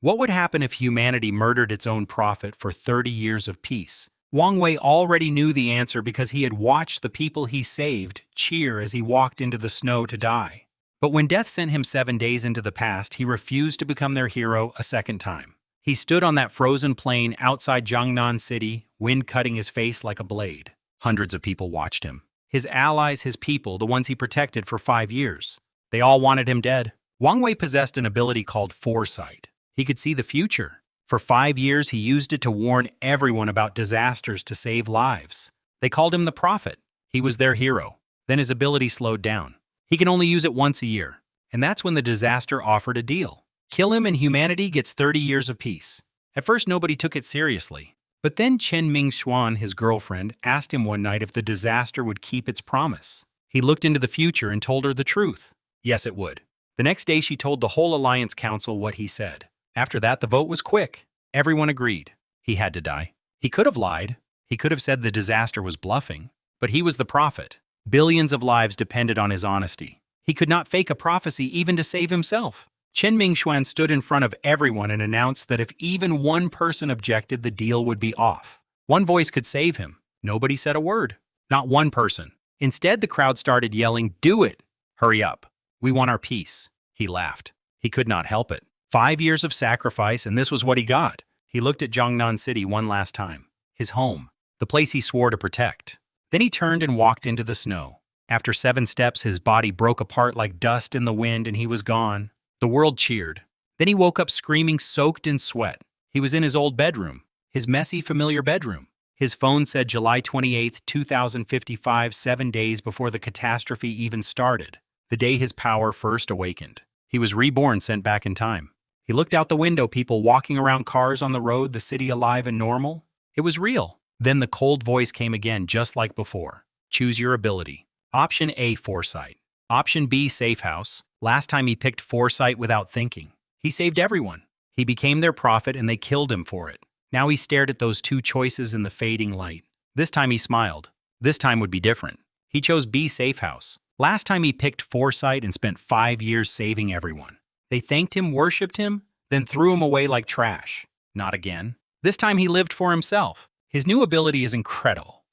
What would happen if humanity murdered its own prophet for 30 years of peace? Wang Wei already knew the answer because he had watched the people he saved cheer as he walked into the snow to die. But when death sent him 7 days into the past, he refused to become their hero a second time. He stood on that frozen plain outside Jiangnan City, wind cutting his face like a blade. Hundreds of people watched him. His allies, his people, the ones he protected for 5 years. They all wanted him dead. Wang Wei possessed an ability called foresight. He could see the future. For 5 years, he used it to warn everyone about disasters to save lives. They called him the prophet. He was their hero. Then his ability slowed down. He can only use it once a year. And that's when the disaster offered a deal. Kill him and humanity gets 30 years of peace. At first, nobody took it seriously. But then Chen Mingxuan, his girlfriend, asked him one night if the disaster would keep its promise. He looked into the future and told her the truth. Yes, it would. The next day, she told the whole Alliance Council what he said. After that, the vote was quick. Everyone agreed. He had to die. He could have lied. He could have said the disaster was bluffing. But he was the prophet. Billions of lives depended on his honesty. He could not fake a prophecy even to save himself. Chen Mingxuan stood in front of everyone and announced that if even one person objected, the deal would be off. One voice could save him. Nobody said a word. Not one person. Instead, the crowd started yelling, "Do it! Hurry up! We want our peace." He laughed. He could not help it. 5 years of sacrifice, and this was what he got. He looked at Jiangnan City one last time. His home. The place he swore to protect. Then he turned and walked into the snow. After 7 steps, his body broke apart like dust in the wind and he was gone. The world cheered. Then he woke up screaming, soaked in sweat. He was in his old bedroom. His messy, familiar bedroom. His phone said July 28, 2055, 7 days before the catastrophe even started. The day his power first awakened. He was reborn, sent back in time. He looked out the window, people walking around, cars on the road, the city alive and normal. It was real. Then the cold voice came again, just like before. Choose your ability. Option A, foresight. Option B, safe house. Last time he picked foresight without thinking. He saved everyone. He became their prophet and they killed him for it. Now he stared at those 2 choices in the fading light. This time he smiled. This time would be different. He chose B, safe house. Last time he picked foresight and spent 5 years saving everyone. They thanked him, worshipped him, then threw him away like trash. Not again. This time he lived for himself. His new ability is incredible.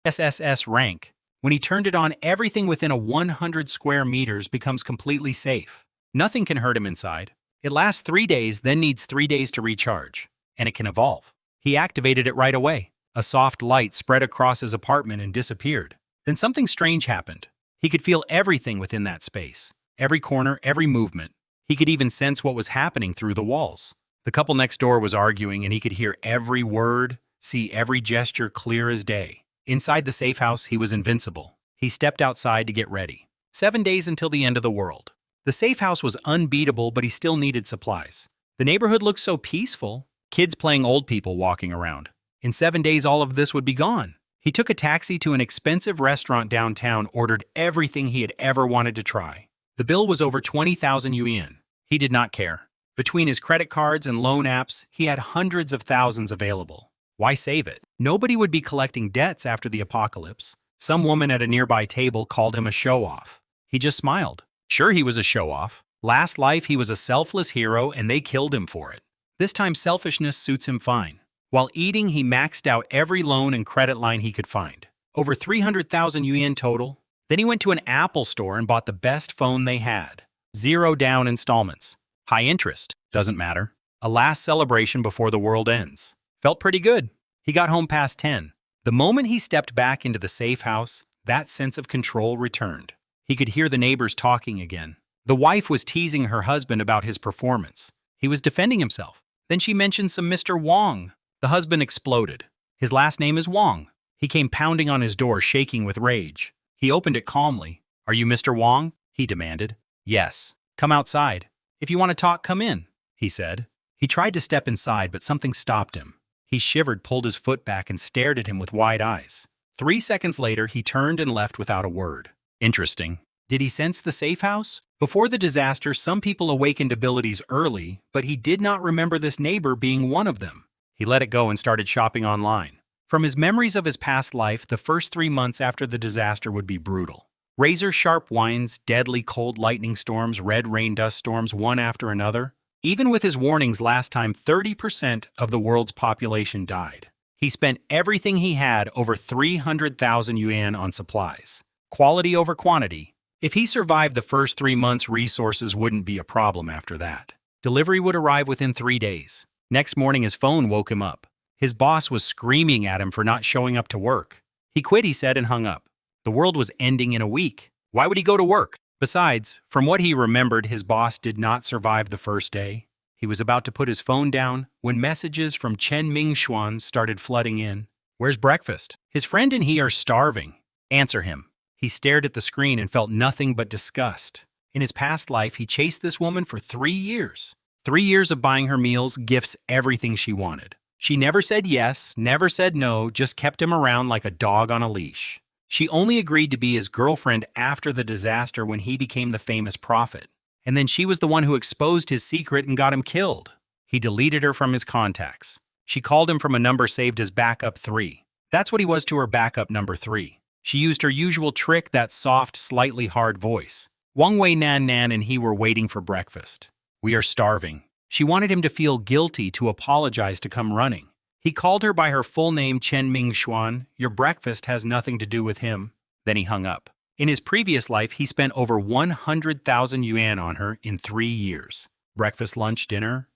SSS rank. When he turned it on, everything within a 100 square meters becomes completely safe. Nothing can hurt him inside. It lasts 3 days, then needs 3 days to recharge. And it can evolve. He activated it right away. A soft light spread across his apartment and disappeared. Then something strange happened. He could feel everything within that space. Every corner, every movement. He could even sense what was happening through the walls. The couple next door was arguing and he could hear every word, see every gesture clear as day. Inside the safe house, he was invincible. He stepped outside to get ready. 7 days until the end of the world. The safe house was unbeatable, but he still needed supplies. The neighborhood looked so peaceful. Kids playing, old people walking around. In 7 days, all of this would be gone. He took a taxi to an expensive restaurant downtown, ordered everything he had ever wanted to try. The bill was over 20,000 yuan. He did not care. Between his credit cards and loan apps, he had hundreds of thousands available. Why save it? Nobody would be collecting debts after the apocalypse. Some woman at a nearby table called him a show-off. He just smiled. Sure, he was a show-off. Last life, he was a selfless hero and they killed him for it. This time, selfishness suits him fine. While eating, he maxed out every loan and credit line he could find. Over 300,000 yuan total. Then he went to an Apple store and bought the best phone they had. 0 down installments. High interest. Doesn't matter. A last celebration before the world ends. Felt pretty good. He got home past 10. The moment he stepped back into the safe house, that sense of control returned. He could hear the neighbors talking again. The wife was teasing her husband about his performance. He was defending himself. Then she mentioned some Mr. Wang. The husband exploded. His last name is Wang. He came pounding on his door, shaking with rage. He opened it calmly. "Are you Mr. Wang?" he demanded. "Yes. Come outside. If you want to talk, come in," he said. He tried to step inside, but something stopped him. He shivered, pulled his foot back, and stared at him with wide eyes. 3 seconds later, he turned and left without a word. Interesting. Did he sense the safe house? Before the disaster, some people awakened abilities early, but he did not remember this neighbor being one of them. He let it go and started shopping online. From his memories of his past life, the first 3 months after the disaster would be brutal. Razor-sharp winds, deadly cold lightning storms, red rain dust storms, one after another. Even with his warnings last time, 30% of the world's population died. He spent everything he had, over 300,000 yuan, on supplies. Quality over quantity. If he survived the first 3 months, resources wouldn't be a problem after that. Delivery would arrive within 3 days. Next morning, his phone woke him up. His boss was screaming at him for not showing up to work. He quit, he said, and hung up. The world was ending in a week. Why would he go to work? Besides, from what he remembered, his boss did not survive the first day. He was about to put his phone down when messages from Chen Mingxuan started flooding in. Where's breakfast? His friend and he are starving. Answer him. He stared at the screen and felt nothing but disgust. In his past life, he chased this woman for 3 years. 3 years of buying her meals, gifts, everything she wanted. She never said yes, never said no, just kept him around like a dog on a leash. She only agreed to be his girlfriend after the disaster when he became the famous prophet. And then she was the one who exposed his secret and got him killed. He deleted her from his contacts. She called him from a number saved as backup 3. That's what he was to her, backup number 3. She used her usual trick, that soft, slightly hard voice. Wang Wei Nan and he were waiting for breakfast. We are starving. She wanted him to feel guilty, to apologize, to come running. He called her by her full name, Chen Mingxuan. Your breakfast has nothing to do with him. Then he hung up. In his previous life, he spent over 100,000 yuan on her in 3 years. Breakfast, lunch, dinner,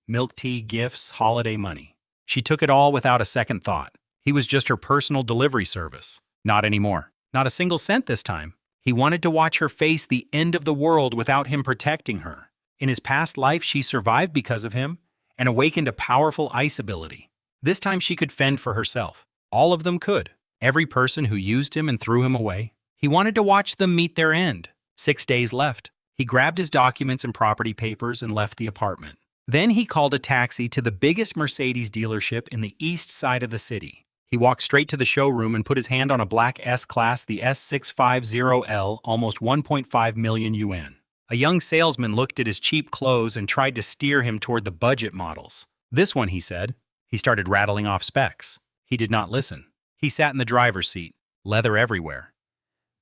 milk, tea, gifts, holiday money. She took it all without a second thought. He was just her personal delivery service. Not anymore. Not a single cent this time. He wanted to watch her face the end of the world without him protecting her. In his past life, she survived because of him and awakened a powerful ice ability. This time she could fend for herself. All of them could. Every person who used him and threw him away. He wanted to watch them meet their end. 6 days left. He grabbed his documents and property papers and left the apartment. Then he called a taxi to the biggest Mercedes dealership in the east side of the city. He walked straight to the showroom and put his hand on a black S-Class, the S650L, almost 1.5 million yuan. A young salesman looked at his cheap clothes and tried to steer him toward the budget models. This one, he said. He started rattling off specs. He did not listen. He sat in the driver's seat. Leather everywhere.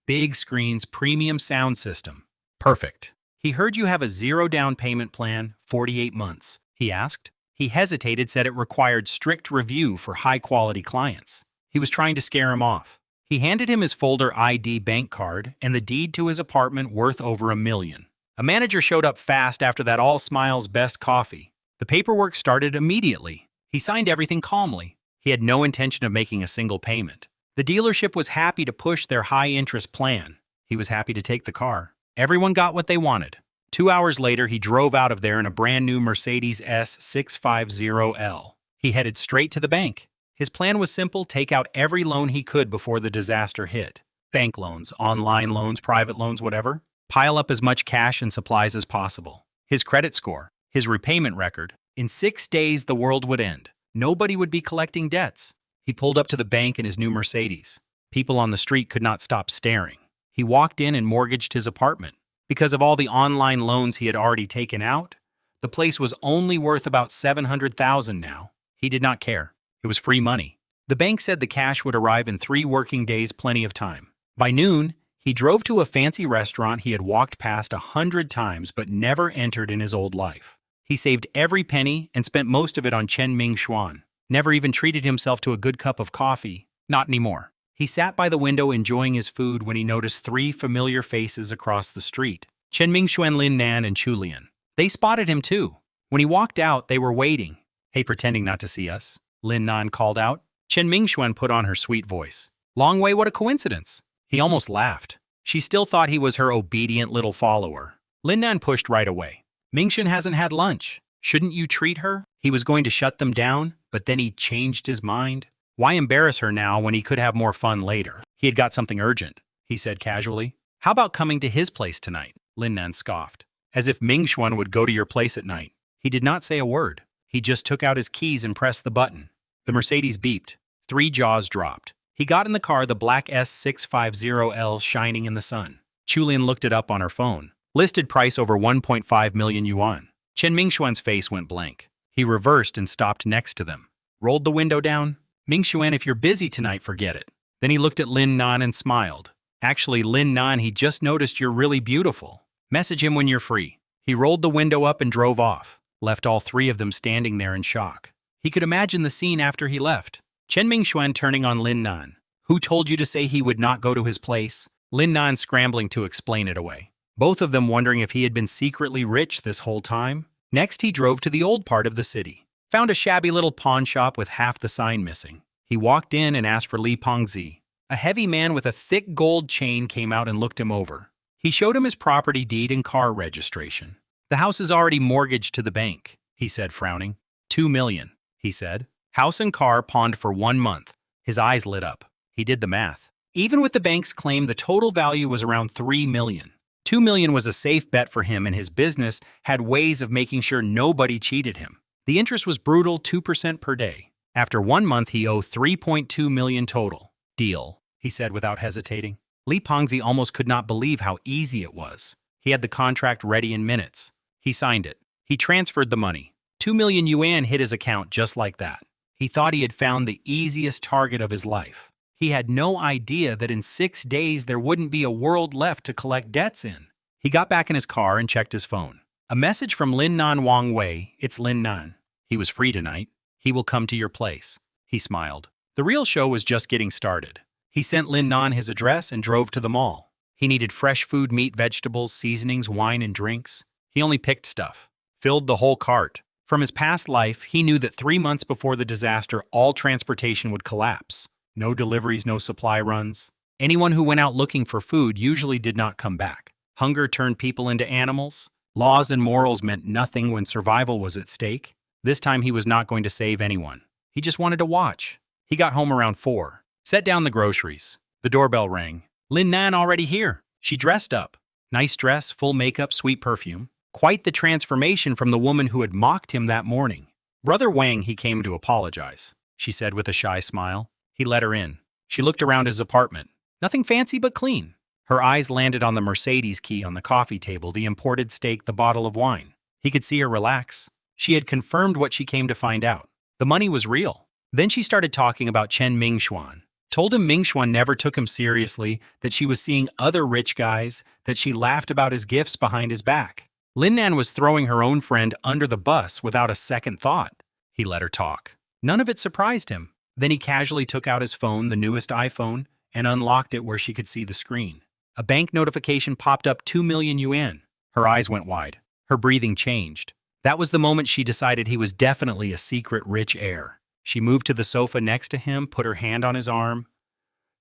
Big screens, premium sound system. Perfect. He heard you have a 0 down payment plan, 48 months. He asked. He hesitated, said it required strict review for high-quality clients. He was trying to scare him off. He handed him his folder ID bank card and the deed to his apartment worth over $1 million. A manager showed up fast after that, all smiles, best coffee. The paperwork started immediately. He signed everything calmly. He had no intention of making a single payment. The dealership was happy to push their high-interest plan. He was happy to take the car. Everyone got what they wanted. 2 hours later, he drove out of there in a brand-new Mercedes S650L. He headed straight to the bank. His plan was simple: take out every loan he could before the disaster hit. Bank loans, online loans, private loans, whatever. Pile up as much cash and supplies as possible. His credit score, his repayment record. In 6 days, the world would end. Nobody would be collecting debts. He pulled up to the bank in his new Mercedes. People on the street could not stop staring. He walked in and mortgaged his apartment. Because of all the online loans he had already taken out, the place was only worth about 700,000 now. He did not care. It was free money. The bank said the cash would arrive in 3 working days, plenty of time. By noon, he drove to a fancy restaurant he had walked past 100 times but never entered in his old life. He saved every penny and spent most of it on Chen Mingxuan. Never even treated himself to a good cup of coffee. Not anymore. He sat by the window enjoying his food when he noticed 3 familiar faces across the street. Chen Mingxuan, Lin Nan, and Chu Lian. They spotted him too. When he walked out, they were waiting. Hey, pretending not to see us, Lin Nan called out. Chen Mingxuan put on her sweet voice. Long Wei, what a coincidence. He almost laughed. She still thought he was her obedient little follower. Lin Nan pushed right away. Mingxuan hasn't had lunch. Shouldn't you treat her? He was going to shut them down, but then he changed his mind. Why embarrass her now when he could have more fun later? He had got something urgent, he said casually. How about coming to his place tonight? Lin Nan scoffed. As if Mingxuan would go to your place at night. He did not say a word. He just took out his keys and pressed the button. The Mercedes beeped. 3 jaws dropped. He got in the car, the black S650L shining in the sun. Chulian looked it up on her phone. Listed price over 1.5 million yuan. Chen Mingxuan's face went blank. He reversed and stopped next to them. Rolled the window down. Mingxuan, if you're busy tonight, forget it. Then he looked at Lin Nan and smiled. Actually, Lin Nan, he just noticed you're really beautiful. Message him when you're free. He rolled the window up and drove off, left all three of them standing there in shock. He could imagine the scene after he left. Chen Mingxuan turning on Lin Nan. Who told you to say he would not go to his place? Lin Nan scrambling to explain it away. Both of them wondering if he had been secretly rich this whole time. Next, he drove to the old part of the city. Found a shabby little pawn shop with half the sign missing. He walked in and asked for Li Pengzi. A heavy man with a thick gold chain came out and looked him over. He showed him his property deed and car registration. The house is already mortgaged to the bank, he said, frowning. 2 million, he said. House and car pawned for 1 month. His eyes lit up. He did the math. Even with the bank's claim, the total value was around 3 million. 2 million was a safe bet for him, and his business had ways of making sure nobody cheated him. The interest was brutal, 2% per day. After 1 month, he owed 3.2 million total. Deal, he said without hesitating. Li Pengzi almost could not believe how easy it was. He had the contract ready in minutes. He signed it. He transferred the money. 2 million yuan hit his account just like that. He thought he had found the easiest target of his life. He had no idea that in 6 days there wouldn't be a world left to collect debts in. He got back in his car and checked his phone. A message from Lin Nan Wang Wei. It's Lin Nan. He was free tonight. He will come to your place. He smiled. The real show was just getting started. He sent Lin Nan his address and drove to the mall. He needed fresh food, meat, vegetables, seasonings, wine, and drinks. He only picked stuff. Filled the whole cart. From his past life, he knew that 3 months before the disaster, all transportation would collapse. No deliveries, no supply runs. Anyone who went out looking for food usually did not come back. Hunger turned people into animals. Laws and morals meant nothing when survival was at stake. This time he was not going to save anyone. He just wanted to watch. He got home around 4. Set down the groceries. The doorbell rang. Lin Nan already here. She dressed up. Nice dress, full makeup, sweet perfume. Quite the transformation from the woman who had mocked him that morning. Brother Wang, he came to apologize, she said with a shy smile. He let her in. She looked around his apartment. Nothing fancy but clean. Her eyes landed on the Mercedes key on the coffee table, the imported steak, the bottle of wine. He could see her relax. She had confirmed what she came to find out. The money was real. Then she started talking about Chen Mingxuan. Told him Mingxuan never took him seriously, that she was seeing other rich guys, that she laughed about his gifts behind his back. Lin Nan was throwing her own friend under the bus without a second thought. He let her talk. None of it surprised him. Then he casually took out his phone, the newest iPhone, and unlocked it where she could see the screen. A bank notification popped up, 2 million yuan. Her eyes went wide. Her breathing changed. That was the moment she decided he was definitely a secret rich heir. She moved to the sofa next to him, put her hand on his arm,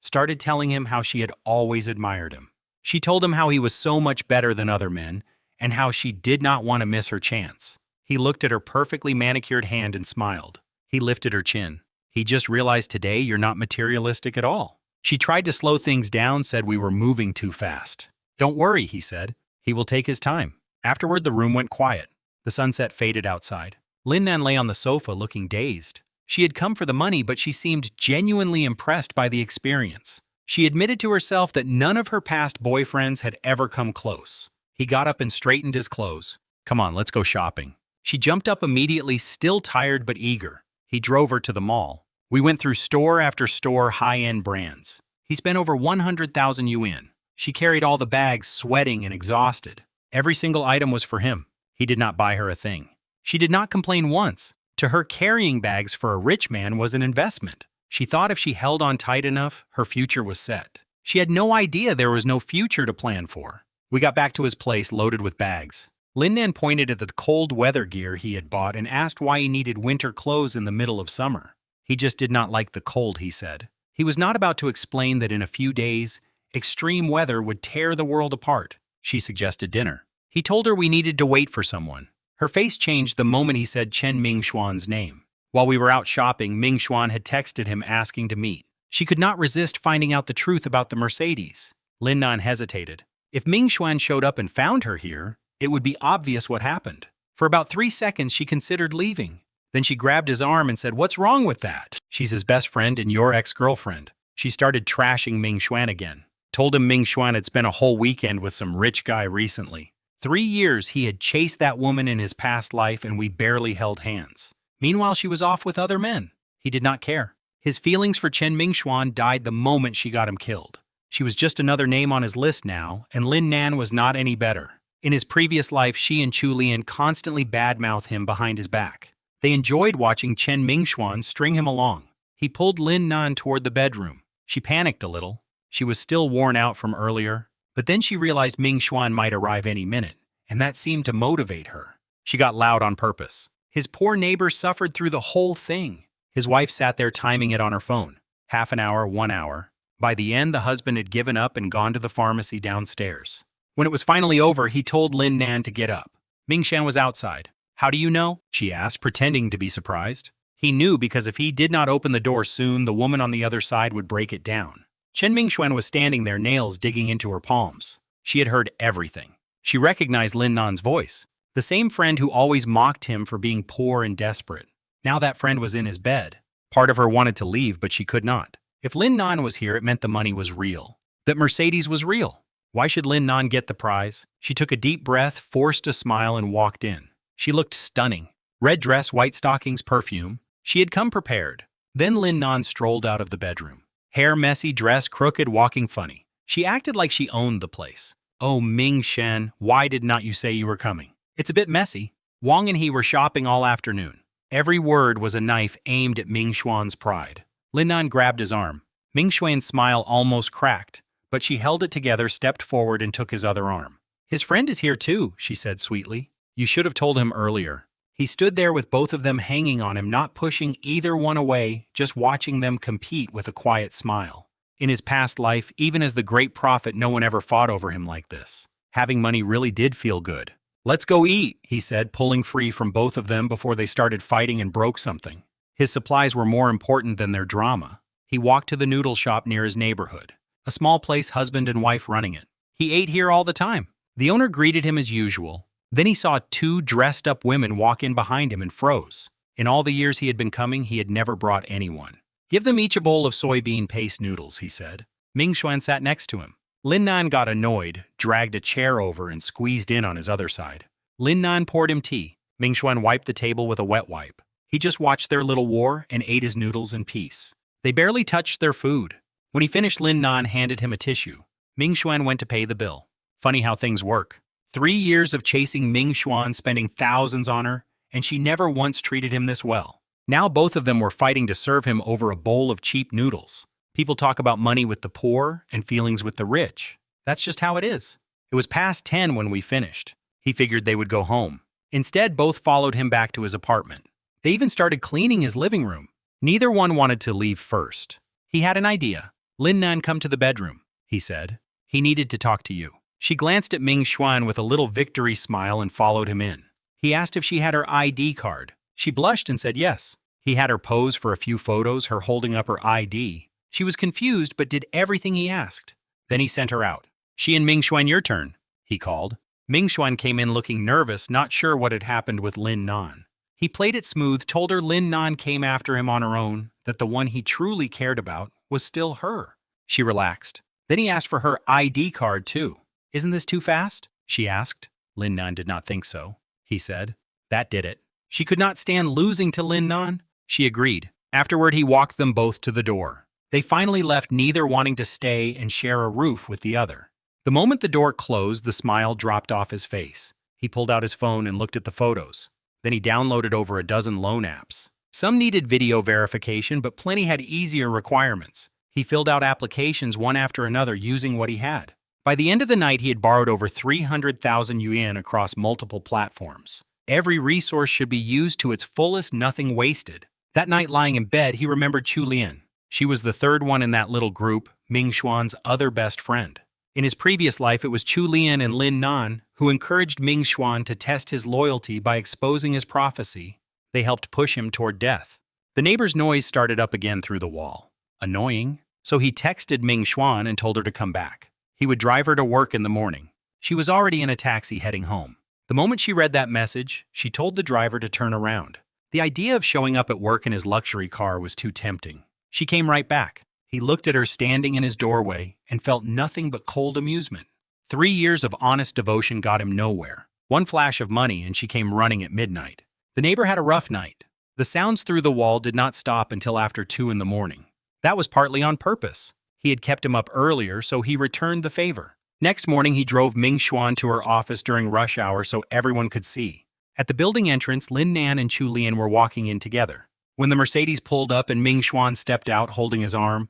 started telling him how she had always admired him. She told him how he was so much better than other men, and how she did not want to miss her chance. He looked at her perfectly manicured hand and smiled. He lifted her chin. He just realized today you're not materialistic at all. She tried to slow things down, said we were moving too fast. Don't worry, he said. He will take his time. Afterward, the room went quiet. The sunset faded outside. Lin Nan lay on the sofa looking dazed. She had come for the money, but she seemed genuinely impressed by the experience. She admitted to herself that none of her past boyfriends had ever come close. He got up and straightened his clothes. Come on, let's go shopping. She jumped up immediately, still tired but eager. He drove her to the mall. We went through store after store, high-end brands. He spent over 100,000 yuan. She carried all the bags, sweating and exhausted. Every single item was for him. He did not buy her a thing. She did not complain once. To her, carrying bags for a rich man was an investment. She thought if she held on tight enough, her future was set. She had no idea there was no future to plan for. We got back to his place loaded with bags. Lin Nan pointed at the cold weather gear he had bought and asked why he needed winter clothes in the middle of summer. He just did not like the cold, he said. He was not about to explain that in a few days, extreme weather would tear the world apart. She suggested dinner. He told her we needed to wait for someone. Her face changed the moment he said Chen Mingxuan's name. While we were out shopping, Mingxuan had texted him asking to meet. She could not resist finding out the truth about the Mercedes. Lin Nan hesitated. If Mingxuan showed up and found her here, it would be obvious what happened. For about 3 seconds, she considered leaving. Then she grabbed his arm and said, "What's wrong with that? She's his best friend and your ex-girlfriend." She started trashing Mingxuan again. Told him Mingxuan had spent a whole weekend with some rich guy recently. 3 years he had chased that woman in his past life and we barely held hands. Meanwhile, she was off with other men. He did not care. His feelings for Chen Mingxuan died the moment she got him killed. She was just another name on his list now, and Lin Nan was not any better. In his previous life, she and Chu Lian constantly badmouthed him behind his back. They enjoyed watching Chen Mingxuan string him along. He pulled Lin Nan toward the bedroom. She panicked a little. She was still worn out from earlier, but then she realized Mingxuan might arrive any minute, and that seemed to motivate her. She got loud on purpose. His poor neighbor suffered through the whole thing. His wife sat there timing it on her phone. Half an hour, 1 hour. By the end, the husband had given up and gone to the pharmacy downstairs. When it was finally over, he told Lin Nan to get up. Mingshan was outside. "How do you know?" she asked, pretending to be surprised. He knew because if he did not open the door soon, the woman on the other side would break it down. Chen Mingxuan was standing there, nails digging into her palms. She had heard everything. She recognized Lin Nan's voice, the same friend who always mocked him for being poor and desperate. Now that friend was in his bed. Part of her wanted to leave, but she could not. If Lin Nan was here, it meant the money was real. That Mercedes was real. Why should Lin Nan get the prize? She took a deep breath, forced a smile, and walked in. She looked stunning. Red dress, white stockings, perfume. She had come prepared. Then Lin Nan strolled out of the bedroom. Hair messy, dress crooked, walking funny. She acted like she owned the place. "Oh, Ming Shen, why did not you say you were coming? It's a bit messy." Wang and he were shopping all afternoon. Every word was a knife aimed at Ming Xuan's pride. Lin Nan grabbed his arm. Ming Xuan's smile almost cracked, but she held it together, stepped forward, and took his other arm. "His friend is here too," she said sweetly. "You should have told him earlier." He stood there with both of them hanging on him, not pushing either one away, just watching them compete with a quiet smile. In his past life, even as the great prophet, no one ever fought over him like this. Having money really did feel good. "Let's go eat," he said, pulling free from both of them before they started fighting and broke something. His supplies were more important than their drama. He walked to the noodle shop near his neighborhood. A small place, husband and wife running it. He ate here all the time. The owner greeted him as usual. Then he saw 2 dressed-up women walk in behind him and froze. In all the years he had been coming, he had never brought anyone. "Give them each a bowl of soybean paste noodles," he said. Ming Xuan sat next to him. Lin Nan got annoyed, dragged a chair over, and squeezed in on his other side. Lin Nan poured him tea. Ming Xuan wiped the table with a wet wipe. He just watched their little war and ate his noodles in peace. They barely touched their food. When he finished, Lin Nan handed him a tissue. Ming Xuan went to pay the bill. Funny how things work. 3 years of chasing Ming Xuan, spending thousands on her, and she never once treated him this well. Now both of them were fighting to serve him over a bowl of cheap noodles. People talk about money with the poor and feelings with the rich. That's just how it is. It was past 10 when we finished. He figured they would go home. Instead, both followed him back to his apartment. They even started cleaning his living room. Neither one wanted to leave first. He had an idea. "Lin Nan, come to the bedroom," he said. "He needed to talk to you." She glanced at Ming Xuan with a little victory smile and followed him in. He asked if she had her ID card. She blushed and said yes. He had her pose for a few photos, her holding up her ID. She was confused but did everything he asked. Then he sent her out. "She and Ming Xuan, your turn," he called. Ming Xuan came in looking nervous, not sure what had happened with Lin Nan. He played it smooth, told her Lin Nan came after him on her own, that the one he truly cared about was still her. She relaxed. Then he asked for her ID card too. "Isn't this too fast?" she asked. Lin Nan did not think so. He said. That did it. She could not stand losing to Lin Nan. She agreed. Afterward, he walked them both to the door. They finally left, neither wanting to stay and share a roof with the other. The moment the door closed, the smile dropped off his face. He pulled out his phone and looked at the photos. Then he downloaded over a dozen loan apps. Some needed video verification, but plenty had easier requirements. He filled out applications one after another using what he had. By the end of the night, he had borrowed over 300,000 yuan across multiple platforms. Every resource should be used to its fullest, nothing wasted. That night, lying in bed, he remembered Chu Lian. She was the third one in that little group, Ming Xuan's other best friend. In his previous life, it was Chu Lian and Lin Nan who encouraged Ming Xuan to test his loyalty by exposing his prophecy. They helped push him toward death. The neighbor's noise started up again through the wall. Annoying. So he texted Ming Xuan and told her to come back. He would drive her to work in the morning. She was already in a taxi heading home. The moment she read that message, she told the driver to turn around. The idea of showing up at work in his luxury car was too tempting. She came right back. He looked at her standing in his doorway and felt nothing but cold amusement. 3 years of honest devotion got him nowhere. One flash of money and she came running at midnight. The neighbor had a rough night. The sounds through the wall did not stop until after 2 in the morning. That was partly on purpose. He had kept him up earlier, so he returned the favor. Next morning, he drove Ming Xuan to her office during rush hour so everyone could see. At the building entrance, Lin Nan and Chu Lian were walking in together. When the Mercedes pulled up and Ming Xuan stepped out holding his arm,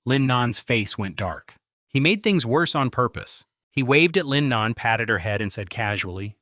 Lin Nan's face went dark. He made things worse on purpose. He waved at Lin Nan, patted her head, and said casually,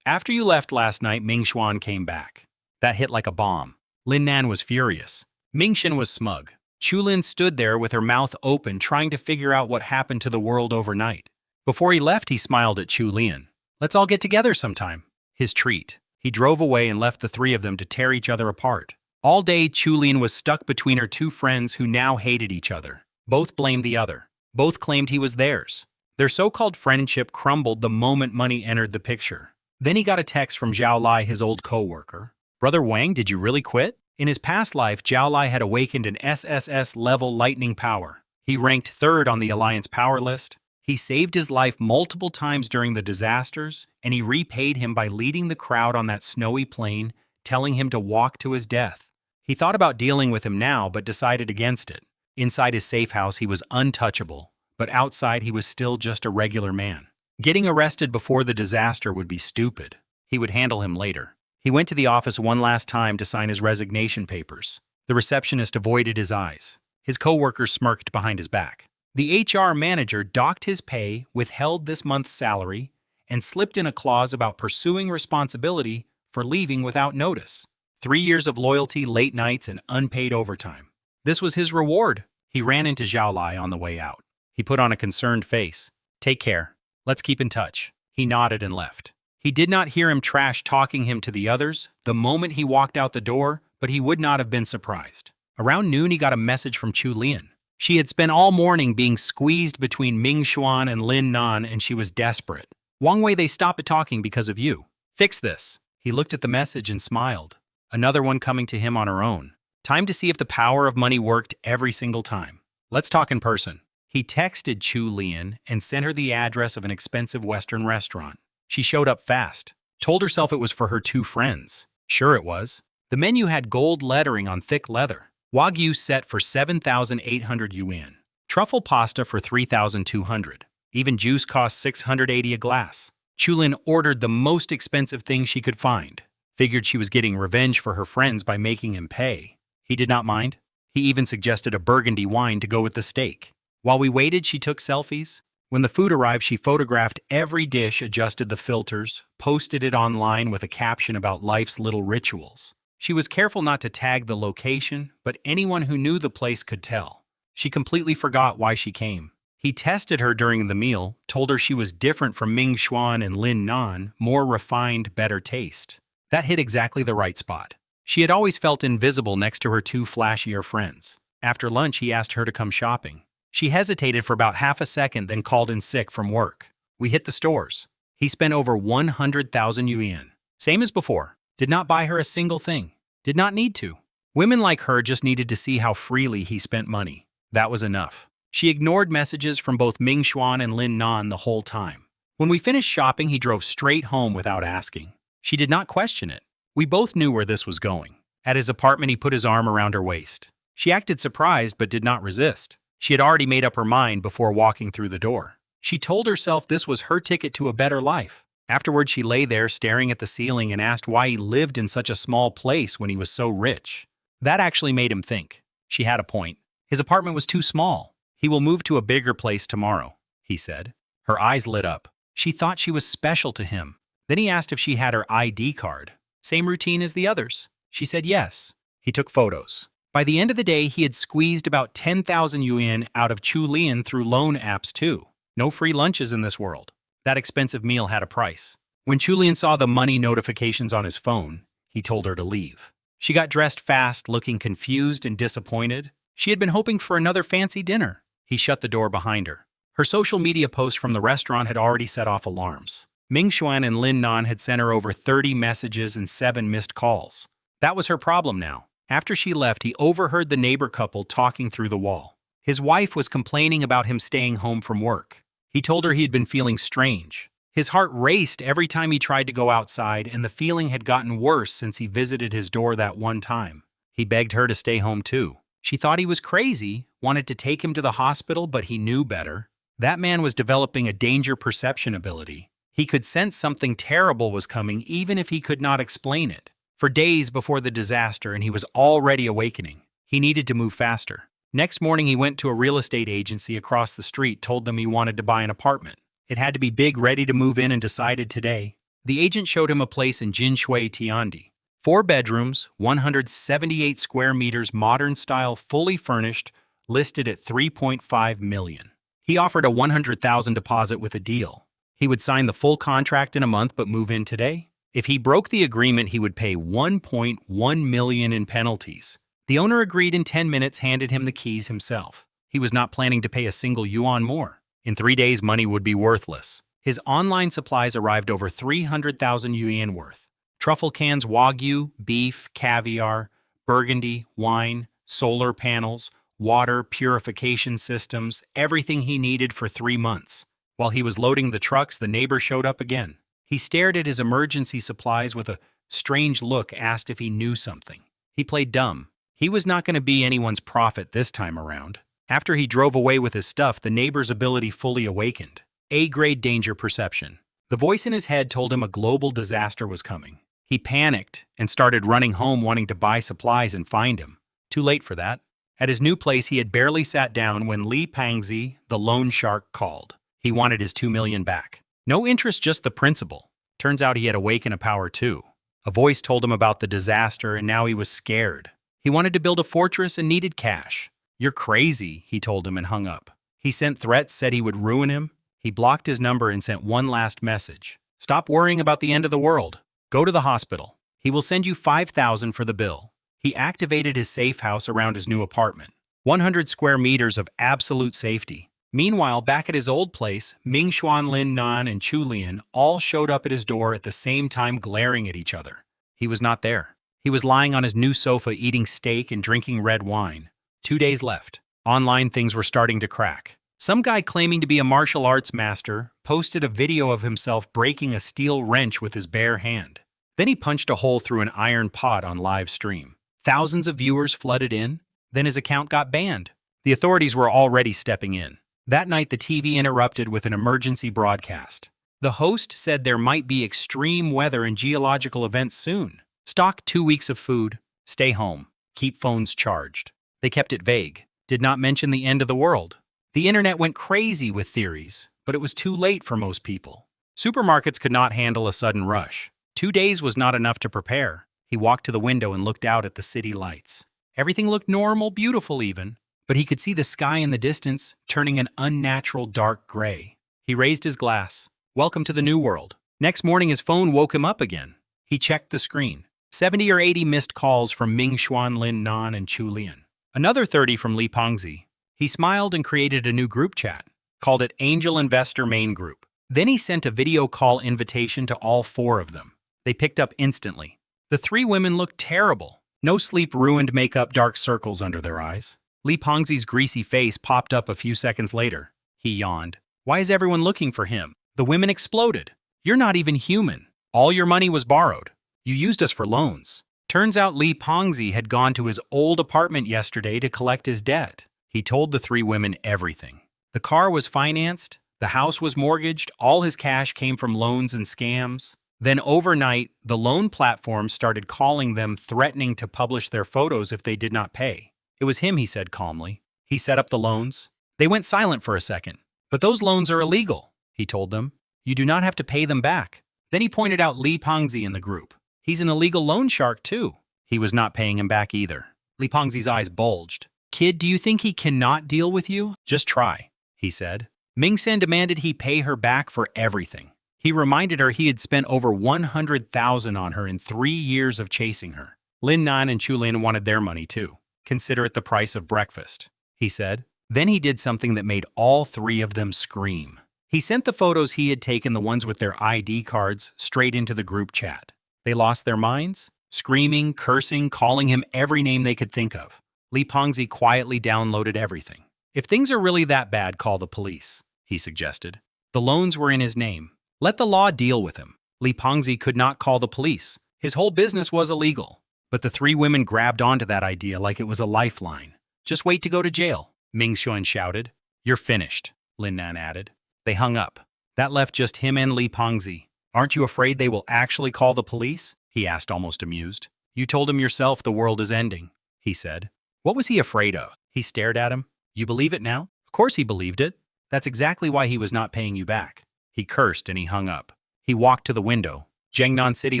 "After you left last night, Ming Xuan came back." That hit like a bomb. Lin Nan was furious. Ming Xuan was smug. Chu Lin stood there with her mouth open, trying to figure out what happened to the world overnight. Before he left, he smiled at Chu Lian. "Let's all get together sometime." His treat. He drove away and left the three of them to tear each other apart. All day, Chu Lian was stuck between her two friends who now hated each other. Both blamed the other. Both claimed he was theirs. Their so-called friendship crumbled the moment money entered the picture. Then he got a text from Zhao Lai, his old co-worker. "Brother Wang, did you really quit?" In his past life, Zhao Lai had awakened an SSS-level lightning power. He ranked third on the Alliance power list. He saved his life multiple times during the disasters, and he repaid him by leading the crowd on that snowy plain, telling him to walk to his death. He thought about dealing with him now, but decided against it. Inside his safe house, he was untouchable, but outside he was still just a regular man. Getting arrested before the disaster would be stupid. He would handle him later. He went to the office one last time to sign his resignation papers. The receptionist avoided his eyes. His co-worker smirked behind his back. The HR manager docked his pay, withheld this month's salary, and slipped in a clause about pursuing responsibility for leaving without notice. 3 years of loyalty, late nights, and unpaid overtime. This was his reward. He ran into Zhao Lai on the way out. He put on a concerned face. "Take care. Let's keep in touch." He nodded and left. He did not hear him trash-talking him to the others the moment he walked out the door, but he would not have been surprised. Around noon, he got a message from Chu Lian. She had spent all morning being squeezed between Ming Xuan and Lin Nan, and she was desperate. "Wang Wei, they stopped talking because of you. Fix this." He looked at the message and smiled. Another one coming to him on her own. Time to see if the power of money worked every single time. "Let's talk in person." He texted Chu Lian and sent her the address of an expensive Western restaurant. She showed up fast, told herself it was for her two friends. Sure it was. The menu had gold lettering on thick leather. Wagyu set for 7,800 yuan. Truffle pasta for 3,200. Even juice cost 680 a glass. Chu Lin ordered the most expensive thing she could find. Figured she was getting revenge for her friends by making him pay. He did not mind. He even suggested a burgundy wine to go with the steak. While we waited, she took selfies. When the food arrived, she photographed every dish, adjusted the filters, posted it online with a caption about life's little rituals. She was careful not to tag the location, but anyone who knew the place could tell. She completely forgot why she came. He tested her during the meal, told her she was different from Ming Xuan and Lin Nan, more refined, better taste. That hit exactly the right spot. She had always felt invisible next to her two flashier friends. After lunch, he asked her to come shopping. She hesitated for about half a second, then called in sick from work. We hit the stores. He spent over 100,000 yuan. Same as before. Did not buy her a single thing. Did not need to. Women like her just needed to see how freely he spent money. That was enough. She ignored messages from both Ming Xuan and Lin Nan the whole time. When we finished shopping, he drove straight home without asking. She did not question it. We both knew where this was going. At his apartment, he put his arm around her waist. She acted surprised but did not resist. She had already made up her mind before walking through the door. She told herself this was her ticket to a better life. Afterward, she lay there staring at the ceiling and asked why he lived in such a small place when he was so rich. That actually made him think. She had a point. His apartment was too small. "He will move to a bigger place tomorrow," he said. Her eyes lit up. She thought she was special to him. Then he asked if she had her ID card. Same routine as the others. She said yes. He took photos. By the end of the day, he had squeezed about 10,000 yuan out of Chu Lian through loan apps too. No free lunches in this world. That expensive meal had a price. When Chu Lian saw the money notifications on his phone, he told her to leave. She got dressed fast, looking confused and disappointed. She had been hoping for another fancy dinner. He shut the door behind her. Her social media posts from the restaurant had already set off alarms. Ming Xuan and Lin Nan had sent her over 30 messages and 7 missed calls. That was her problem now. After she left, he overheard the neighbor couple talking through the wall. His wife was complaining about him staying home from work. He told her he had been feeling strange. His heart raced every time he tried to go outside, and the feeling had gotten worse since he visited his door that one time. He begged her to stay home too. She thought he was crazy, wanted to take him to the hospital, but he knew better. That man was developing a danger perception ability. He could sense something terrible was coming even if he could not explain it. For days before the disaster, and he was already awakening. He needed to move faster. Next morning, he went to a real estate agency across the street, told them he wanted to buy an apartment. It had to be big, ready to move in, and decided today. The agent showed him a place in Jinshui, Tiandi. 4 bedrooms, 178 square meters, modern style, fully furnished, listed at $3.5 million. He offered a $100,000 deposit with a deal. He would sign the full contract in a month but move in today. If he broke the agreement, he would pay $1.1 million in penalties. The owner agreed in 10 minutes, handed him the keys himself. He was not planning to pay a single yuan more. In 3 days, money would be worthless. His online supplies arrived over 300,000 yuan worth. Truffle cans, wagyu, beef, caviar, burgundy, wine, solar panels, water purification systems, everything he needed for 3 months. While he was loading the trucks, the neighbor showed up again. He stared at his emergency supplies with a strange look, asked if he knew something. He played dumb. He was not going to be anyone's prophet this time around. After he drove away with his stuff, the neighbor's ability fully awakened. A-grade danger perception. The voice in his head told him a global disaster was coming. He panicked and started running home, wanting to buy supplies and find him. Too late for that. At his new place, he had barely sat down when Li Pangzi, the loan shark, called. He wanted his $2 million back. No interest, just the principal. Turns out he had awakened a power too. A voice told him about the disaster, and now he was scared. He wanted to build a fortress and needed cash. "You're crazy," he told him, and hung up. He sent threats, said he would ruin him. He blocked his number and sent one last message. "Stop worrying about the end of the world. Go to the hospital. He will send you $5,000 for the bill." He activated his safe house around his new apartment. 100 square meters of absolute safety. Meanwhile, back at his old place, Ming Xuan, Lin Nan, and Chu Lian all showed up at his door at the same time, glaring at each other. He was not there. He was lying on his new sofa, eating steak and drinking red wine. 2 days left. Online things were starting to crack. Some guy claiming to be a martial arts master posted a video of himself breaking a steel wrench with his bare hand. Then he punched a hole through an iron pot on live stream. Thousands of viewers flooded in. Then his account got banned. The authorities were already stepping in. That night, the TV interrupted with an emergency broadcast. The host said there might be extreme weather and geological events soon. Stock 2 weeks of food. Stay home. Keep phones charged. They kept it vague. Did not mention the end of the world. The internet went crazy with theories, but it was too late for most people. Supermarkets could not handle a sudden rush. 2 days was not enough to prepare. He walked to the window and looked out at the city lights. Everything looked normal, beautiful even. But he could see the sky in the distance, turning an unnatural dark gray. He raised his glass. Welcome to the new world. Next morning, his phone woke him up again. He checked the screen. 70 or 80 missed calls from Ming Xuan, Lin Nan, and Chu Lian. Another 30 from Li Pangzi. He smiled and created a new group chat, called it Angel Investor Main Group. Then he sent a video call invitation to all 4 of them. They picked up instantly. The 3 women looked terrible. No sleep, ruined makeup, dark circles under their eyes. Li Pangzi's greasy face popped up a few seconds later. He yawned. Why is everyone looking for him? The women exploded. You're not even human. All your money was borrowed. You used us for loans. Turns out Li Pangzi had gone to his old apartment yesterday to collect his debt. He told the 3 women everything. The car was financed. The house was mortgaged. All his cash came from loans and scams. Then overnight, the loan platform started calling them, threatening to publish their photos if they did not pay. It was him, he said calmly. He set up the loans. They went silent for a second. But those loans are illegal, he told them. You do not have to pay them back. Then he pointed out Li Pangzi in the group. He's an illegal loan shark too. He was not paying him back either. Li Pangzi's eyes bulged. Kid, do you think he cannot deal with you? Just try, he said. Ming Sen demanded he pay her back for everything. He reminded her he had spent over 100,000 on her in 3 years of chasing her. Lin Nan and Chu Lin wanted their money too. Consider it the price of breakfast, he said. Then he did something that made all 3 of them scream. He sent the photos he had taken, the ones with their ID cards, straight into the group chat. They lost their minds, screaming, cursing, calling him every name they could think of. Li Pangzi quietly downloaded everything. If things are really that bad, call the police, he suggested. The loans were in his name. Let the law deal with him. Li Pangzi could not call the police. His whole business was illegal. But the 3 women grabbed onto that idea like it was a lifeline. Just wait to go to jail, Ming Xuan shouted. You're finished, Lin Nan added. They hung up. That left just him and Li Pengzi. Aren't you afraid they will actually call the police? He asked, almost amused. You told him yourself the world is ending, he said. What was he afraid of? He stared at him. You believe it now? Of course he believed it. That's exactly why he was not paying you back. He cursed and he hung up. He walked to the window. Jiangnan City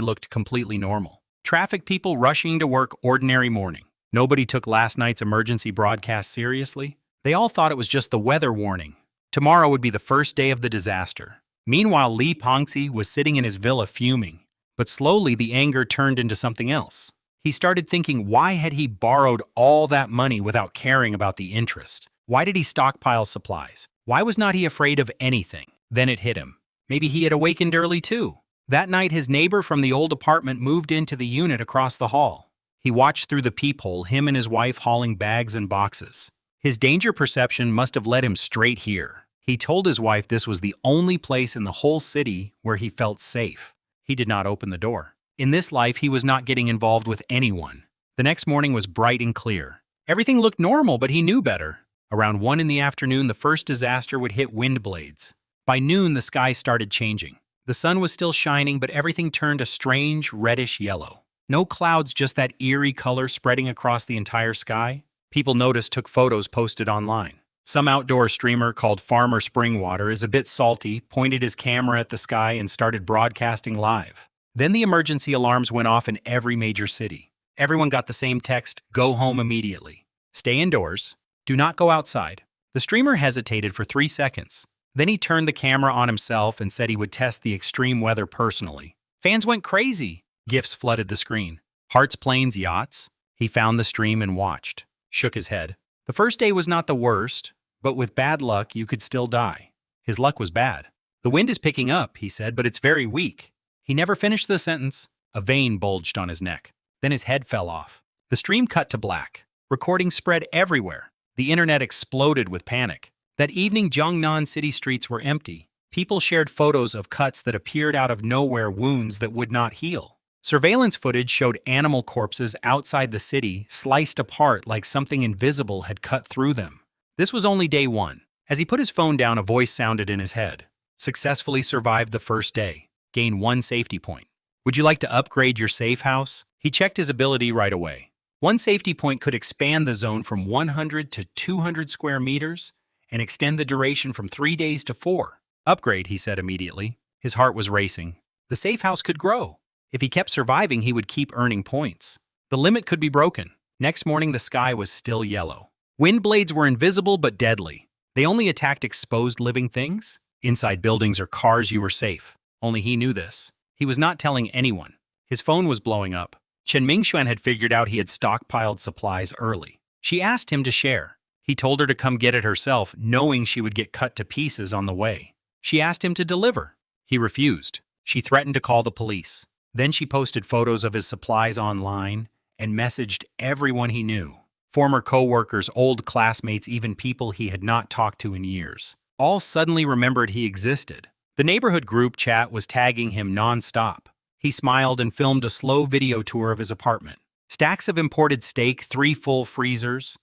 looked completely normal. Traffic people rushing to work ordinary morning. Nobody took last night's emergency broadcast seriously. They all thought it was just the weather warning. Tomorrow would be the first day of the disaster. Meanwhile, Li Pengzi was sitting in his villa fuming. But slowly the anger turned into something else. He started thinking, why had he borrowed all that money without caring about the interest? Why did he stockpile supplies? Why was not he afraid of anything? Then it hit him. Maybe he had awakened early too. That night his neighbor from the old apartment moved into the unit across the hall. He watched through the peephole, him and his wife hauling bags and boxes. His danger perception must have led him straight here. He told his wife this was the only place in the whole city where he felt safe. He did not open the door. In this life, he was not getting involved with anyone. The next morning was bright and clear. Everything looked normal, but he knew better. Around 1 in the afternoon, the first disaster would hit wind blades. By noon, the sky started changing. The sun was still shining, but everything turned a strange reddish yellow. No clouds, just that eerie color spreading across the entire sky. People noticed, took photos, posted online. Some outdoor streamer called Farmer Springwater is a bit salty, pointed his camera at the sky and started broadcasting live. Then the emergency alarms went off in every major city. Everyone got the same text, go home immediately. Stay indoors. Do not go outside. The streamer hesitated for 3 seconds. Then he turned the camera on himself and said he would test the extreme weather personally. Fans went crazy. GIFs flooded the screen. Hearts, planes, yachts. He found the stream and watched. Shook his head. The first day was not the worst, but with bad luck, you could still die. His luck was bad. The wind is picking up, he said, but it's very weak. He never finished the sentence. A vein bulged on his neck. Then his head fell off. The stream cut to black. Recordings spread everywhere. The internet exploded with panic. That evening, Jiangnan city streets were empty. People shared photos of cuts that appeared out of nowhere, wounds that would not heal. Surveillance footage showed animal corpses outside the city, sliced apart like something invisible had cut through them. This was only day 1. As he put his phone down, a voice sounded in his head. Successfully survived the first day. Gain 1 safety point. Would you like to upgrade your safe house? He checked his ability right away. 1 safety point could expand the zone from 100 to 200 square meters and extend the duration from 3 days to 4. Upgrade, he said immediately. His heart was racing. The safe house could grow. If he kept surviving, he would keep earning points. The limit could be broken. Next morning, the sky was still yellow. Wind blades were invisible but deadly. They only attacked exposed living things. Inside buildings or cars, you were safe. Only he knew this. He was not telling anyone. His phone was blowing up. Chen Mingxuan had figured out he had stockpiled supplies early. She asked him to share. He told her to come get it herself, knowing she would get cut to pieces on the way. She asked him to deliver. He refused. She threatened to call the police. Then she posted photos of his supplies online and messaged everyone he knew. Former co-workers, old classmates, even people he had not talked to in years. All suddenly remembered he existed. The neighborhood group chat was tagging him non-stop. He smiled and filmed a slow video tour of his apartment. Stacks of imported steak, 3 full freezers,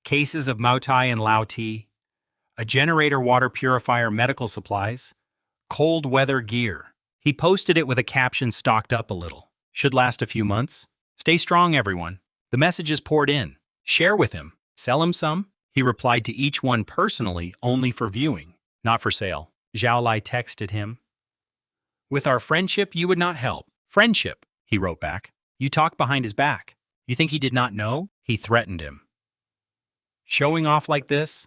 cases of Maotai and Lao tea, a generator, water purifier, medical supplies, cold weather gear. He posted it with a caption stocked up a little. Should last a few months. Stay strong, everyone. The messages poured in. Share with him. Sell him some? He replied to each one personally, only for viewing, not for sale. Zhao Lai texted him. With our friendship, you would not help. Friendship, he wrote back. You talk behind his back. You think he did not know? He threatened him. Showing off like this?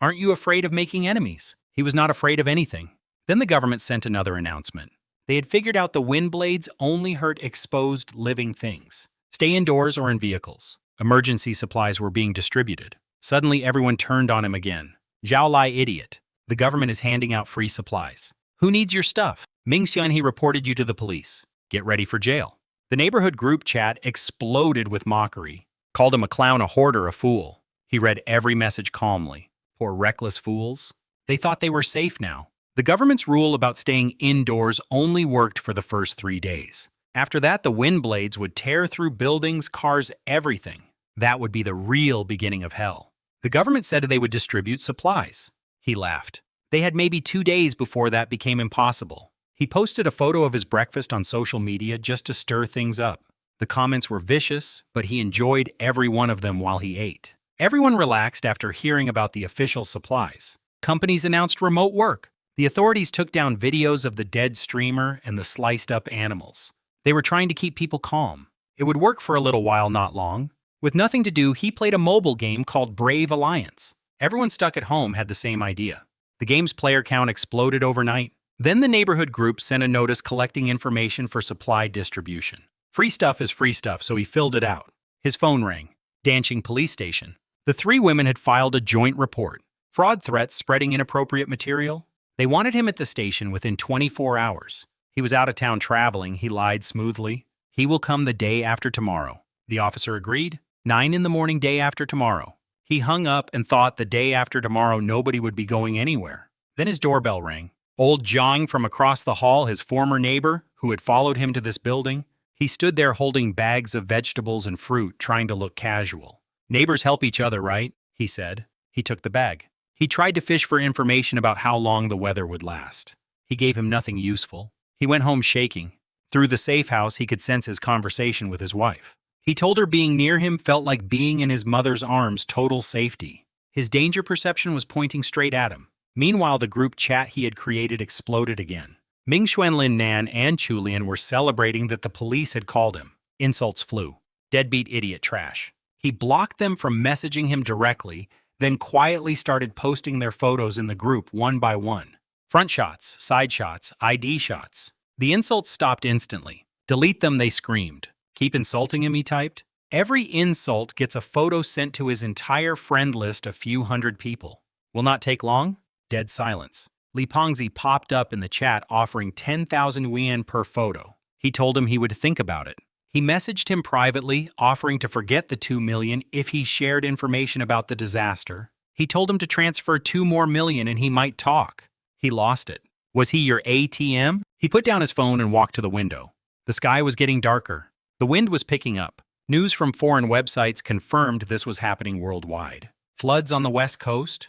Aren't you afraid of making enemies? He was not afraid of anything. Then the government sent another announcement. They had figured out the wind blades only hurt exposed living things. Stay indoors or in vehicles. Emergency supplies were being distributed. Suddenly everyone turned on him again. Zhao Lai, idiot. The government is handing out free supplies. Who needs your stuff? Mingxian, he reported you to the police. Get ready for jail. The neighborhood group chat exploded with mockery. Called him a clown, a hoarder, a fool. He read every message calmly. Poor reckless fools. They thought they were safe now. The government's rule about staying indoors only worked for the first 3 days. After that, the wind blades would tear through buildings, cars, everything. That would be the real beginning of hell. The government said they would distribute supplies. He laughed. They had maybe 2 days before that became impossible. He posted a photo of his breakfast on social media just to stir things up. The comments were vicious, but he enjoyed every one of them while he ate. Everyone relaxed after hearing about the official supplies. Companies announced remote work. The authorities took down videos of the dead streamer and the sliced-up animals. They were trying to keep people calm. It would work for a little while, not long. With nothing to do, he played a mobile game called Brave Alliance. Everyone stuck at home had the same idea. The game's player count exploded overnight. Then the neighborhood group sent a notice collecting information for supply distribution. Free stuff is free stuff, so he filled it out. His phone rang. Danching police station. The 3 women had filed a joint report. Fraud threats spreading inappropriate material. They wanted him at the station within 24 hours. He was out of town traveling, he lied smoothly. He will come the day after tomorrow. The officer agreed. 9 in the morning day after tomorrow. He hung up and thought the day after tomorrow nobody would be going anywhere. Then his doorbell rang. Old Zhang from across the hall, his former neighbor, who had followed him to this building. He stood there holding bags of vegetables and fruit, trying to look casual. "Neighbors help each other, right?" he said. He took the bag. He tried to fish for information about how long the weather would last. He gave him nothing useful. He went home shaking. Through the safe house, he could sense his conversation with his wife. He told her being near him felt like being in his mother's arms, total safety. His danger perception was pointing straight at him. Meanwhile, the group chat he had created exploded again. Ming Xuanlin Nan and Chulian were celebrating that the police had called him. Insults flew. Deadbeat idiot trash. He blocked them from messaging him directly, then quietly started posting their photos in the group one by one. Front shots, side shots, ID shots. The insults stopped instantly. "Delete them," they screamed. "Keep insulting him," he typed. Every insult gets a photo sent to his entire friend list, a few hundred people. Will not take long. Dead silence. Li Pengzi popped up in the chat offering 10,000 yuan per photo. He told him he would think about it. He messaged him privately, offering to forget the 2 million if he shared information about the disaster. He told him to transfer 2 more million and he might talk. He lost it. "Was he your ATM?" He put down his phone and walked to the window. The sky was getting darker. The wind was picking up. News from foreign websites confirmed this was happening worldwide. Floods on the west coast,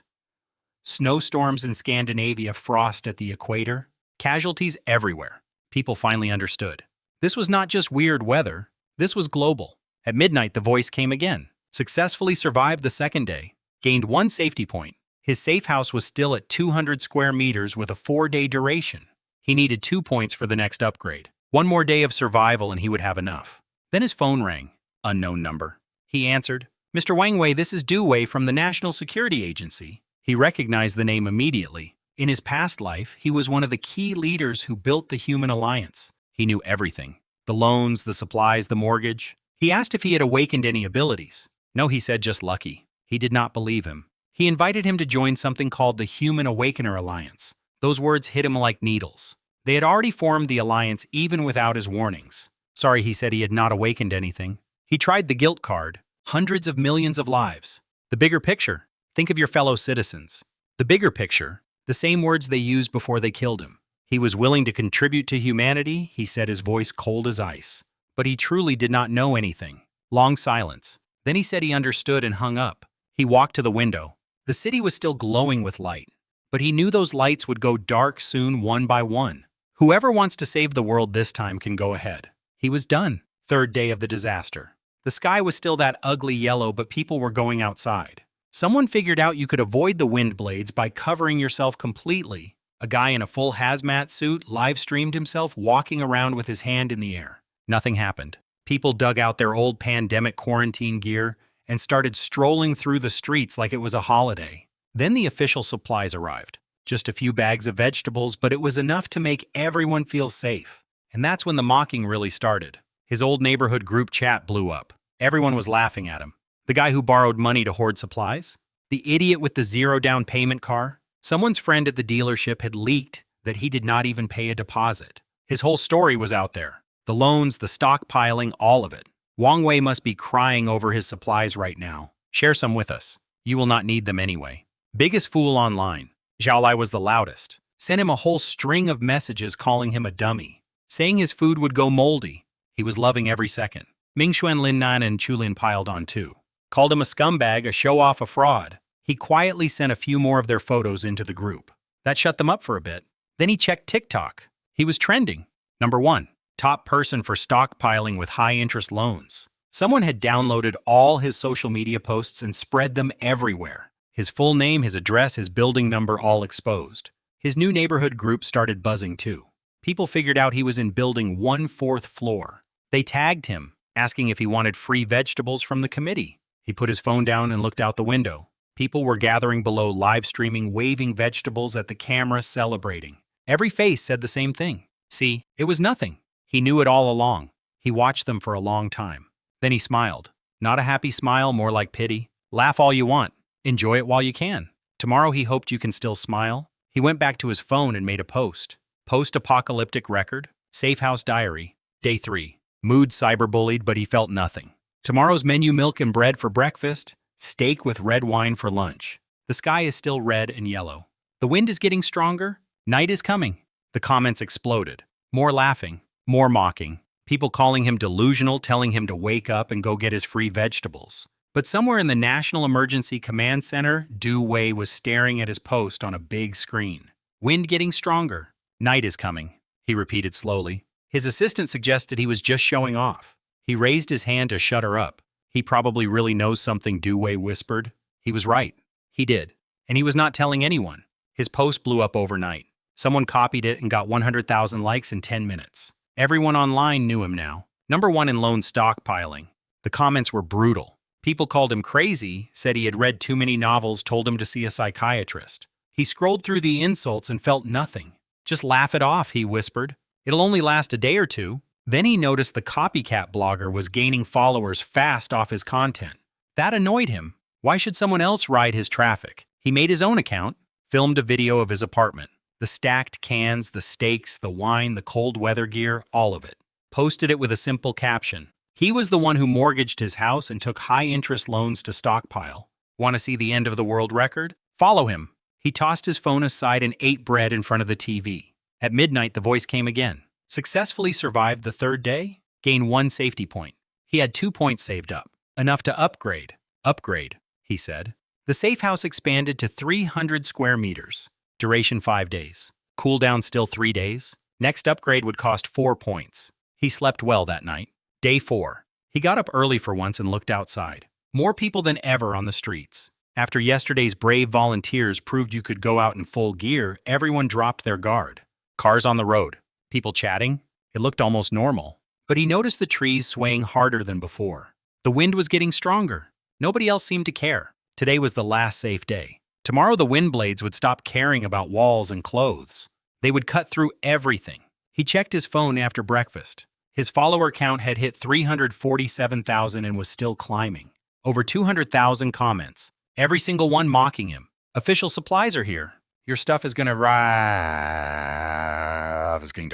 snowstorms in Scandinavia, frost at the equator, casualties everywhere. People finally understood. This was not just weird weather, this was global. At midnight, the voice came again. Successfully survived the second day. Gained 1 safety point. His safe house was still at 200 square meters with a 4-day duration. He needed 2 points for the next upgrade. 1 more day of survival and he would have enough. Then his phone rang. Unknown number. He answered. "Mr. Wang Wei, this is Du Wei from the National Security Agency." He recognized the name immediately. In his past life, he was one of the key leaders who built the Human Alliance. He knew everything. The loans, the supplies, the mortgage. He asked if he had awakened any abilities. No, he said, just lucky. He did not believe him. He invited him to join something called the Human Awakener Alliance. Those words hit him like needles. They had already formed the alliance even without his warnings. Sorry, he said he had not awakened anything. He tried the guilt card. Hundreds of millions of lives. The bigger picture. Think of your fellow citizens. The bigger picture. The same words they used before they killed him. He was willing to contribute to humanity, he said, his voice cold as ice. But he truly did not know anything. Long silence. Then he said he understood and hung up. He walked to the window. The city was still glowing with light. But he knew those lights would go dark soon, one by one. Whoever wants to save the world this time can go ahead. He was done. 3rd day of the disaster. The sky was still that ugly yellow, but people were going outside. Someone figured out you could avoid the wind blades by covering yourself completely. A guy in a full hazmat suit live-streamed himself walking around with his hand in the air. Nothing happened. People dug out their old pandemic quarantine gear and started strolling through the streets like it was a holiday. Then the official supplies arrived. Just a few bags of vegetables, but it was enough to make everyone feel safe. And that's when the mocking really started. His old neighborhood group chat blew up. Everyone was laughing at him. The guy who borrowed money to hoard supplies? The idiot with the 0 down payment car? Someone's friend at the dealership had leaked that he did not even pay a deposit. His whole story was out there. The loans, the stockpiling, all of it. Wang Wei must be crying over his supplies right now. Share some with us. You will not need them anyway. Biggest fool online. Zhao Lai was the loudest. Sent him a whole string of messages calling him a dummy. Saying his food would go moldy. He was loving every second. Ming Xuanlin Nan and Chulin piled on too. called him a scumbag, a show-off, a fraud. He quietly sent a few more of their photos into the group. That shut them up for a bit. Then he checked TikTok. He was trending. Number 1. Top person for stockpiling with high-interest loans. Someone had downloaded all his social media posts and spread them everywhere. His full name, his address, his building number, all exposed. His new neighborhood group started buzzing too. People figured out he was in building 1/4 floor. They tagged him, asking if he wanted free vegetables from the committee. He put his phone down and looked out the window. People were gathering below, live streaming, waving vegetables at the camera, celebrating. Every face said the same thing. See, it was nothing. He knew it all along. He watched them for a long time. Then he smiled. Not a happy smile, more like pity. Laugh all you want. Enjoy it while you can. Tomorrow he hoped you can still smile. He went back to his phone and made a post. Post-apocalyptic record. Safe house diary. Day 3. Mood cyberbullied, but he felt nothing. Tomorrow's menu: milk and bread for breakfast. Steak with red wine for lunch. The sky is still red and yellow. The wind is getting stronger. Night is coming. The comments exploded. More laughing. More mocking. People calling him delusional, telling him to wake up and go get his free vegetables. But somewhere in the National Emergency Command Center, Du Wei was staring at his post on a big screen. Wind getting stronger. Night is coming, he repeated slowly. His assistant suggested he was just showing off. He raised his hand to shut her up. He probably really knows something, Du Wei whispered. He was right. He did. And he was not telling anyone. His post blew up overnight. Someone copied it and got 100,000 likes in 10 minutes. Everyone online knew him now. Number 1 in loan stockpiling. The comments were brutal. People called him crazy, said he had read too many novels, told him to see a psychiatrist. He scrolled through the insults and felt nothing. Just laugh it off, he whispered. It'll only last a day or two. Then he noticed the copycat blogger was gaining followers fast off his content. That annoyed him. Why should someone else ride his traffic? He made his own account, filmed a video of his apartment. The stacked cans, the steaks, the wine, the cold weather gear, all of it. Posted it with a simple caption. He was the one who mortgaged his house and took high-interest loans to stockpile. Want to see the end of the world record? Follow him. He tossed his phone aside and ate bread in front of the TV. At midnight, the voice came again. Successfully survived the 3rd day? Gain 1 safety point. He had 2 points saved up. Enough to upgrade. Upgrade, he said. The safe house expanded to 300 square meters. Duration 5 days. Cooldown still 3 days. Next upgrade would cost 4 points. He slept well that night. Day 4. He got up early for once and looked outside. More people than ever on the streets. After yesterday's brave volunteers proved you could go out in full gear, everyone dropped their guard. Cars on the road. People chatting. It looked almost normal. But he noticed the trees swaying harder than before. The wind was getting stronger. Nobody else seemed to care. Today was the last safe day. Tomorrow the wind blades would stop caring about walls and clothes. They would cut through everything. He checked his phone after breakfast. His follower count had hit 347,000 and was still climbing. Over 200,000 comments. Every single one mocking him. Official supplies are here. Your stuff is going to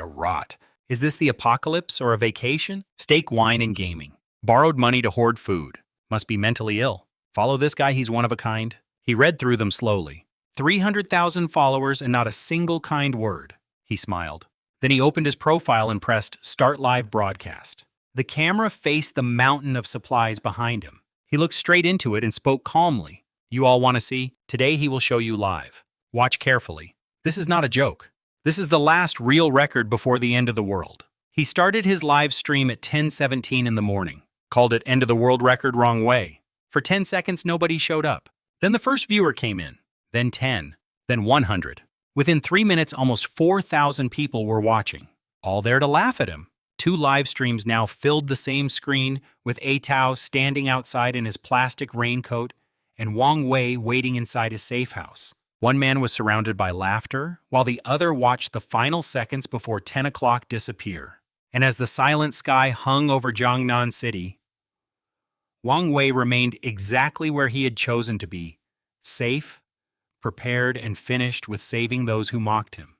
rot. Is this the apocalypse or a vacation? Steak, wine, and gaming. Borrowed money to hoard food. Must be mentally ill. Follow this guy, he's one of a kind. He read through them slowly. 300,000 followers and not a single kind word. He smiled. Then he opened his profile and pressed Start Live Broadcast. The camera faced the mountain of supplies behind him. He looked straight into it and spoke calmly. You all want to see? Today he will show you live. Watch carefully. This is not a joke. This is the last real record before the end of the world. He started his live stream at 10:17 in the morning. Called it End of the World Record, wrong way. For 10 seconds, nobody showed up. Then the first viewer came in. Then 10. Then 100. Within 3 minutes, almost 4,000 people were watching. All there to laugh at him. 2 live streams now filled the same screen, with Atao standing outside in his plastic raincoat and Wang Wei waiting inside his safe house. One man was surrounded by laughter, while the other watched the final seconds before 10 o'clock disappear. And as the silent sky hung over Jiangnan City, Wang Wei remained exactly where he had chosen to be, safe, prepared, and finished with saving those who mocked him.